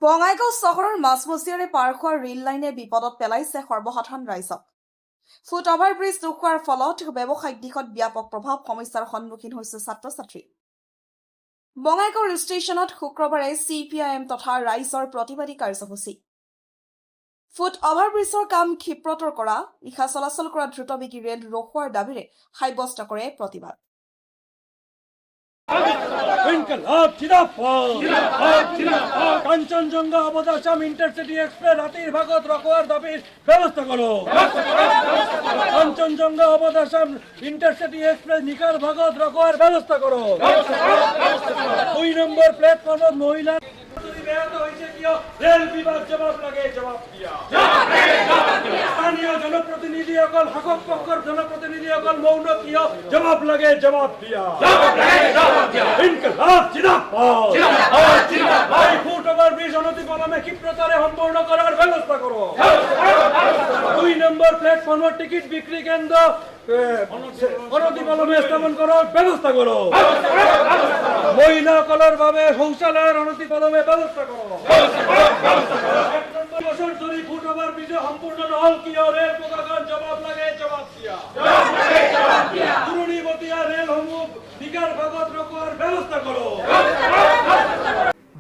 বঙাইগাঁও চহৰৰ মাজমজিয়াৰে পাৰ হোৱা ৰেল লাইনে বিপদত পেলাইছে সৰ্বসাধাৰণ ৰাইজক। ফুট অভাৰ ব্ৰিজ নোহোৱাৰ ফলত ব্যৱসায়িক দিশত ব্যাপক প্ৰভাৱ সমস্যাৰ সন্মুখীন হৈছে ছাত্ৰ-ছাত্ৰী। বঙাইগাঁও ষ্টেচনত শুক্ৰবাৰে CPIM তথা ৰাইজৰ প্ৰতিবাদী কাৰ্যসূচী। ফুট অভাৰ ব্ৰিজৰ কাম ক্ষিপ্ৰতৰ কৰা, নিশা চলাচল কৰা দ্ৰুতবেগী ৰেল ৰখোৱাৰ দাবীৰে সাব্যস্ত কৰে প্ৰতিবাদ। কাঞ্চনজঙ্ঘা অবধ আসাম ইন্টারসিটি এক্সপ্রেস রাতের ভাগত রখোয়ার দাবির ব্যবস্থা করো। কাঞ্চনজঙ্ঘা অবধ আসাম ইন্টারসিটি এক্সপ্রেস নিকার ভাগত রখোয়ার ব্যবস্থা করো। 2 নম্বর প্ল্যাটফর্মত মহিলা রেল বিভাগ জবাব লাগে, জবাব দিয়া। স্থানীয় জনপ্রতিনিধিসকল শাসক পক্ষৰ জনপ্রতিনিধিসকল মৌন কিয়, জবাব লাগে, জবাব দিয়া। ফুট ওভার ব্রিজ অনতিপলমে ক্ষিপ্রতারে সম্পূর্ণ করার ব্যবস্থা করো। 2 নম্বর প্ল্যাটফর্মের টিকিট বিক্রি কেন্দ্র অনতিপলমে স্থাপন করার ব্যবস্থা করো। মহিলাসকলের ভাবে শৌচালয়ের অনতিপলমে ব্যবস্থা করো। 1 বছর ধরে ফুট ওভার ব্রিজ সম্পূর্ণ নহল কিয়, রেল প্রশাসন জবাব লাগে, জবাব দিয়া। পুরনিবতিয়া রেলসমূহ নিকার ভাগত রখোয়ার ব্যবস্থা করো।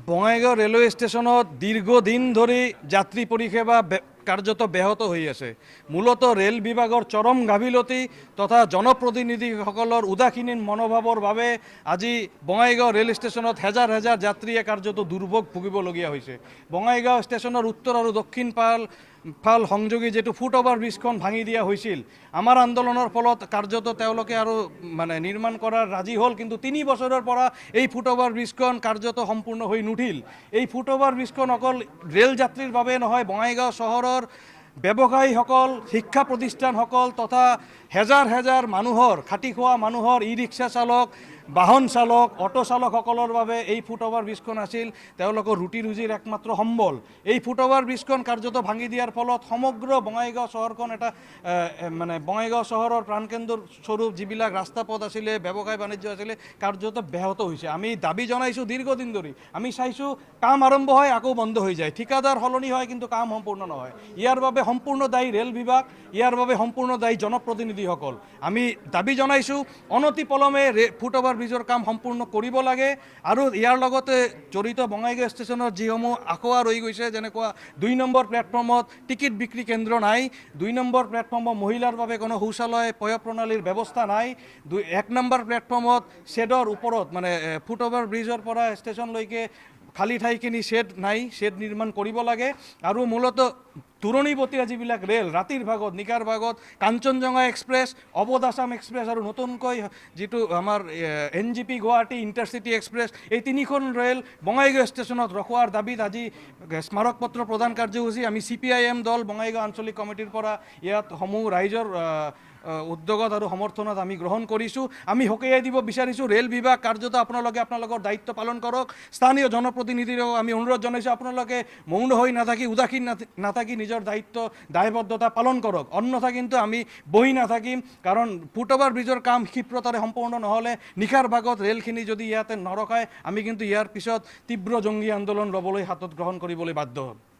বঙাইগাঁও ৰেলৱে ষ্টেচনত দীৰ্ঘদিন ধৰি যাত্ৰী পৰিষেবা কাৰ্যত ব্যাহত হৈ আছে। মূলতঃ ৰেল বিভাগৰ চৰম গাফিলতি তথা জনপ্ৰতিনিধিসকলৰ উদাসীন মনোভাৱৰ বাবে আজি বঙাইগাঁও ৰেল ষ্টেচনত হেজাৰ হেজাৰ যাত্ৰীয়ে কাৰ্যত দুৰ্ভোগ ভুগিবলগীয়া হৈছে। বঙাইগাঁও ষ্টেচনৰ উত্তৰ আৰু দক্ষিণ ফাল সংযোগী যিটো ফুট অভাৰ ব্ৰিজখন ভাঙি দিয়া হৈছিল, আমাৰ আন্দোলনৰ ফলত কাৰ্যত তেওঁলোকে আৰু নিৰ্মাণ কৰাৰ ৰাজি হ'ল, কিন্তু 3 বছৰৰ পৰা এই ফুট অভাৰ ব্ৰিজখন কাৰ্যত সম্পূৰ্ণ হৈ নুঠিল। এই ফুট অভাৰ ব্ৰিজখন অকল ৰেল যাত্ৰীৰ বাবে নহয়, বঙাইগাঁও চহৰৰ ব্যৱসায়ীসকল, শিক্ষা প্ৰতিষ্ঠানসকল তথা হেজাৰ হেজাৰ মানুহৰ, খাটি খোৱা মানুহৰ, ই ৰিক্সা চালক, বাহন চালক, অটো চালকসকলৰ বাবে এই ফুট অভাৰ ব্ৰিজখন আছিল তেওঁলোকৰ ৰুটি ৰুজিৰ একমাত্ৰ সম্বল। এই ফুট অভাৰ ব্ৰিজখন কাৰ্যত ভাঙি দিয়াৰ ফলত সমগ্ৰ বঙাইগাঁও চহৰখন এটা বঙাইগাঁও চহৰৰ প্ৰাণকেন্দ্ৰ স্বৰূপ যিবিলাক ৰাস্তা পথ আছিলে, ব্যৱসায় বাণিজ্য আছিলে, কাৰ্যত ব্যাহত হৈছে। আমি দাবী জনাইছোঁ দীৰ্ঘদিন ধৰি। আমি চাইছোঁ কাম আৰম্ভ হয় আকৌ বন্ধ হৈ যায়, ঠিকাদাৰ সলনি হয় কিন্তু কাম সম্পূৰ্ণ নহয়। ইয়াৰ বাবে সম্পূৰ্ণ দায়ী ৰেল বিভাগ, ইয়াৰ বাবে সম্পূৰ্ণ দায়ী জনপ্ৰতিনিধিসকল। আমি দাবী জনাইছোঁ অনতিপলমে ফুট অভাৰ ব্ৰিজৰ কাম সম্পূৰ্ণ কৰিব লাগে আৰু ইয়াৰ লগতে জড়িত বঙাইগাঁও ষ্টেচনৰ যিসমূহ আখোৱা ৰৈ গৈছে, যেনেকুৱা 2 নম্বৰ প্লেটফৰ্মত টিকিট বিক্ৰী কেন্দ্ৰ নাই, 2 নম্বৰ প্লেটফৰ্মত মহিলাৰ বাবে কোনো শৌচালয় পয় প্ৰণালীৰ ব্যৱস্থা নাই, 1 নম্বৰ প্লেটফৰ্মত শ্বেডৰ ওপৰত ফুট অভাৰ ব্ৰিজৰ পৰা ষ্টেচনলৈকে খালী ঠাইখিনি শ্বেড নাই, শ্বেড নিৰ্মাণ কৰিব লাগে। আৰু মূলতঃ তুৰণিবতীয়া যিবিলাক ৰেল ৰাতিৰ ভাগত, নিকাৰ ভাগত কাঞ্চনজঙ্ঘা এক্সপ্ৰেছ, অবধ আসাম এক্সপ্ৰেছ আৰু নতুনকৈ যিটো আমাৰ NGP গুৱাহাটী ইণ্টাৰচিটি এক্সপ্ৰেছ, এই 3খন ৰেল বঙাইগাঁও ষ্টেচনত ৰখোৱাৰ দাবীত আজি স্মাৰক পত্ৰ প্ৰদান কাৰ্যসূচী আমি CPIM দল বঙাইগাঁও আঞ্চলিক কমিটিৰ পৰা ইয়াত সমূহ ৰাইজৰ উদ্যোগত আৰু সমৰ্থনত আমি গ্ৰহণ কৰিছোঁ। আমি সকীয়াই দিব বিচাৰিছোঁ ৰেল বিভাগ কাৰ্যত আপোনালোকৰ দায়িত্ব পালন কৰক। স্থানীয় জনপ্ৰতিনিধিক আমি অনুৰোধ জনাইছোঁ আপোনালোকে মৌন হৈ নাথাকি, উদাসীন নাথাকি নিজৰ দায়িত্ব দায়বদ্ধতা পালন কৰক, অন্যথা কিন্তু আমি বহি নাথাকিম। কাৰণ ফুট অভাৰ ব্ৰিজৰ কাম ক্ষিপ্ৰতাৰে সম্পূৰ্ণ নহ'লে, নিশাৰ ভাগত ৰেলখিনি যদি ইয়াতে নৰখায়, আমি কিন্তু ইয়াৰ পিছত তীব্ৰ জংগী আন্দোলন ল'বলৈ হাতত গ্ৰহণ কৰিবলৈ বাধ্য হ'ম।